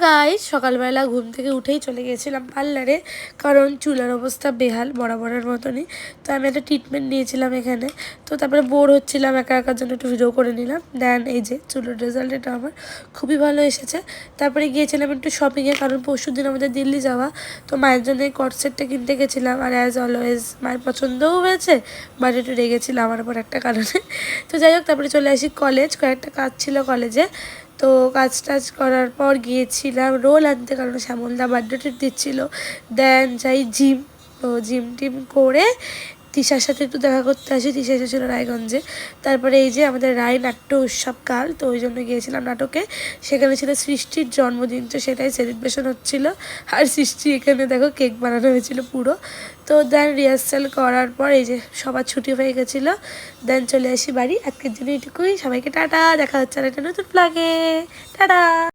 Guys, সকালবেলা ঘুম থেকে উঠেই চলে গিয়েছিলাম পার্লারে, কারণ চুলের অবস্থা বেহাল বরাবরের মতনই। তো আমি একটা ট্রিটমেন্ট নিয়েছিলাম এখানে। তো তারপরে বোর হচ্ছিলাম একা একার জন্য, একটু ভিডিও করে নিলাম। দেন এই যে চুলের রেজাল্ট, এটা আমার খুবই ভালো এসেছে। তারপরে গিয়েছিলাম একটু শপিংয়ে, কারণ পরশু দিন আমাদের দিল্লি যাওয়া। তো মায়ের জন্য এই কট সেটটা কিনতে গেছিলাম, আর অ্যাজ অলওয়েজ মায়ের পছন্দও হয়েছে। বাট একটু রেগেছিল আমার ওপর একটা কারণে। তো যাই হোক, তারপরে চলে আসি কলেজ, কয়েকটা কাজ ছিল কলেজে। তো কাজ টাজ করার পর গিয়েছিলাম রোল আনতে, কারণ শ্যামলদা বার্থডে ট্রিট দিচ্ছিলো। দেন যাই জিম। তো জিম টিম করে তিশার সাথে একটু দেখা করতে আসি। তিশা এসেছিলো রায়গঞ্জে। তারপরে এই যে আমাদের রায় নাট্য উৎসবকাল, তো ওই জন্য গিয়েছিলাম নাটকে। সেখানে ছিল সৃষ্টির জন্মদিন, তো সেটাই সেলিব্রেশন হচ্ছিলো। আর সৃষ্টি এখানে দেখো কেক বানানো হয়েছিল পুরো। তো দেন রিহার্সাল করার পর এই যে সবার ছুটি হয়ে গেছিলো। দেন চলে আসি বাড়ি। আজকের জন্য এটুকুই। সবাইকে টাটা, দেখা হচ্ছে আর একটা নতুন ব্লগে। টাটা।